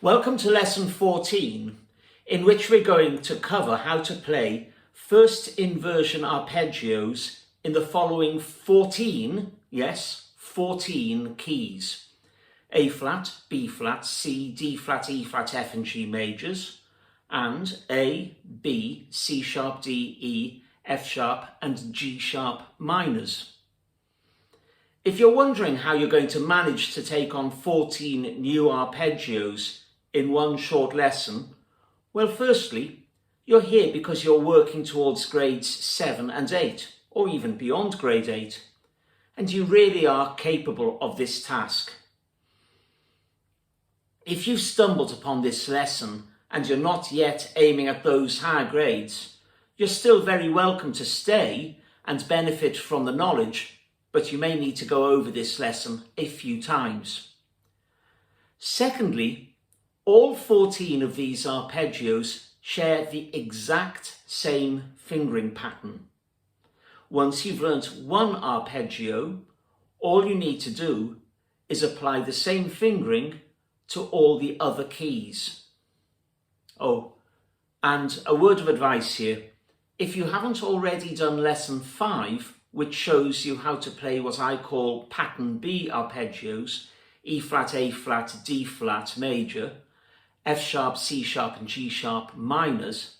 Welcome to lesson 14, in which we're going to cover how to play first inversion arpeggios in the following 14, yes, 14 keys. A flat, B flat, C, D flat, E flat, F and G majors, and A, B, C sharp, D, E, F sharp and G sharp minors. If you're wondering how you're going to manage to take on 14 new arpeggios in one short lesson, well, firstly, you're here because you're working towards grades 7 and 8, or even beyond grade 8, and you really are capable of this task. If you've stumbled upon this lesson and you're not yet aiming at those higher grades, you're still very welcome to stay and benefit from the knowledge, but you may need to go over this lesson a few times. Secondly, all 14 of these arpeggios share the exact same fingering pattern. Once you've learnt one arpeggio, all you need to do is apply the same fingering to all the other keys. Oh, and a word of advice here. If you haven't already done lesson 5, which shows you how to play what I call pattern B arpeggios, E flat, A flat, D flat major, F sharp, C sharp and G sharp minors,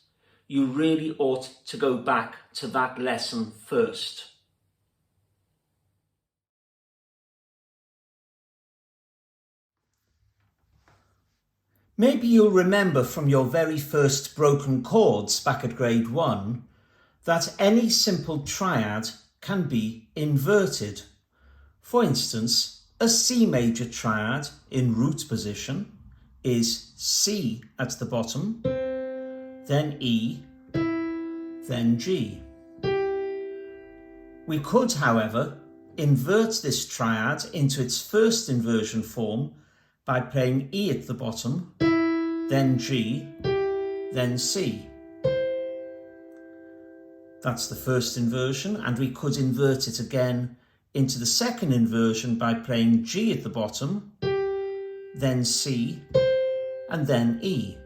you really ought to go back to that lesson first. Maybe you'll remember from your very first broken chords back at grade 1 that any simple triad can be inverted. For instance, a C major triad in root position is C at the bottom, then E, then G. We could, however, invert this triad into its first inversion form by playing E at the bottom, then G, then C. That's the first inversion, and we could invert it again into the second inversion by playing G at the bottom, then C, and then E.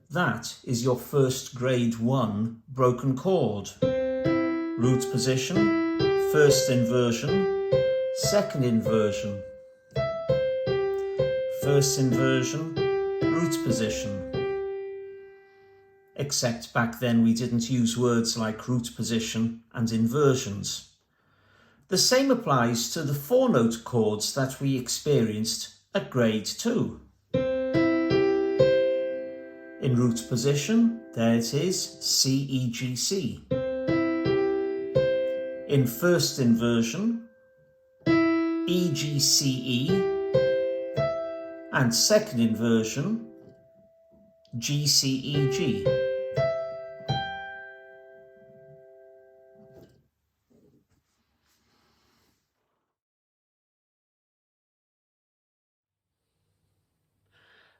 That is your first grade 1 broken chord. Root position, first inversion, second inversion. First inversion, root position. Except back then we didn't use words like root position and inversions. The same applies to the 4-note chords that we experienced at grade 2. In root position, there it is, C, E, G, C. In first inversion, E, G, C, E, and second inversion, G, C, E, G.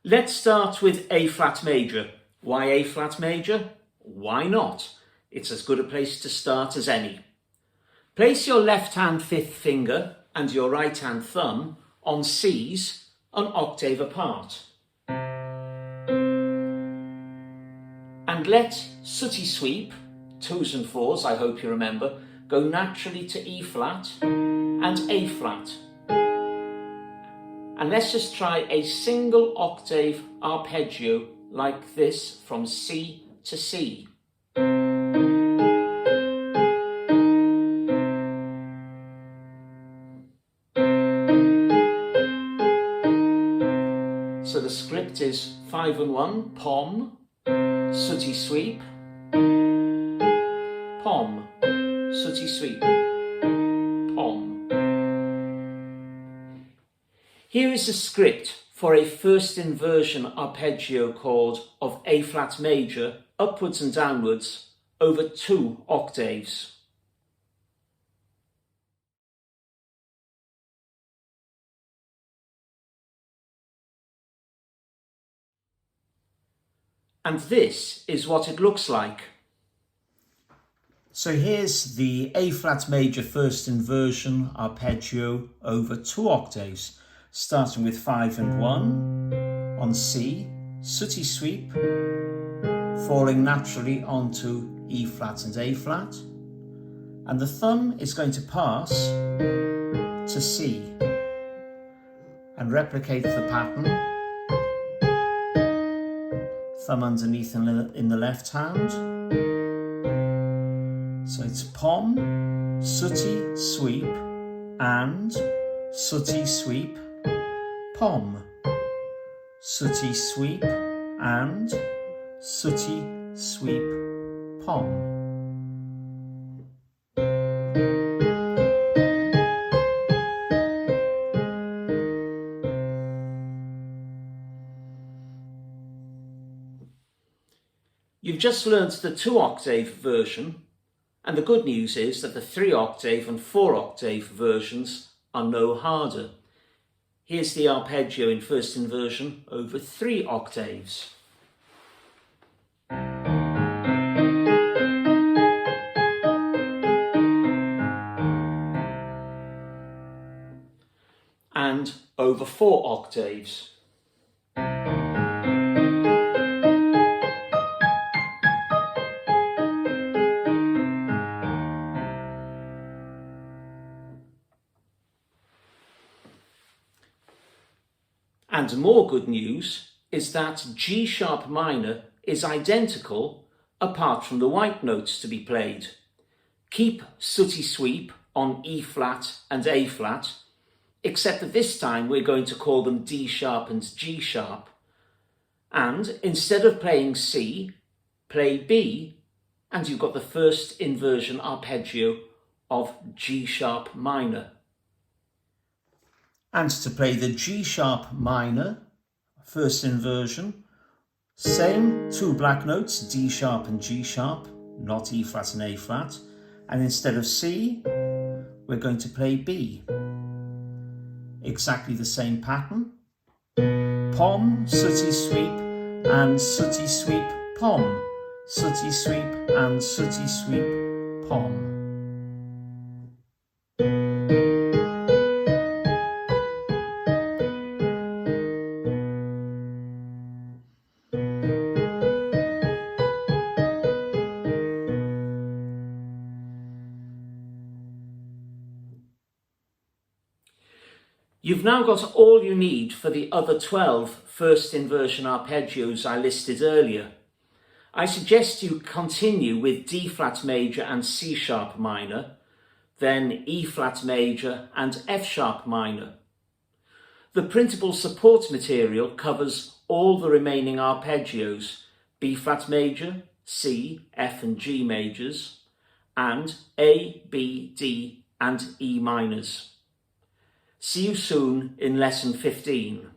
Let's start with A flat major. Why A flat major? Why not? It's as good a place to start as any. Place your left hand 5th finger and your right hand thumb on C's an octave apart. And let sooty sweep, 2s and 4s, I hope you remember, go naturally to E flat and A flat. And let's just try a single octave arpeggio like this from C to C. So the script is 5 and 1, pom, sooty sweep, pom, sooty sweep, pom. Here is a script for a first inversion arpeggio chord of A flat major upwards and downwards over 2 octaves. And this is what it looks like. So here's the A flat major first inversion arpeggio over 2 octaves. starting with 5 and 1 on C, sooty sweep, falling naturally onto E flat and A flat, and the thumb is going to pass to C and replicate the pattern. Thumb underneath in the left hand. So it's pom, sooty sweep, and sooty sweep, pom, sooty sweep, and sooty sweep, pom. You've just learnt the 2-octave version, and the good news is that the 3-octave and 4-octave versions are no harder. Here's the arpeggio in first inversion over 3 octaves. And over 4 octaves. And more good news is that G sharp minor is identical apart from the white notes to be played. Keep sooty sweep on E flat and A flat, except that this time we're going to call them D sharp and G sharp. And instead of playing C, play B, and you've got the first inversion arpeggio of G sharp minor. And to play the G sharp minor, first inversion, same 2 black notes, D sharp and G sharp, not E flat and A flat. And instead of C, we're going to play B. Exactly the same pattern. Pom, sooty sweep, and sooty sweep, pom, sooty sweep, and sooty sweep, pom. You've now got all you need for the other 12 first inversion arpeggios I listed earlier. I suggest you continue with D flat major and C sharp minor, then E flat major and F sharp minor. The printable support material covers all the remaining arpeggios, B flat major, C, F and G majors, and A, B, D and E minors. See you soon in lesson 15.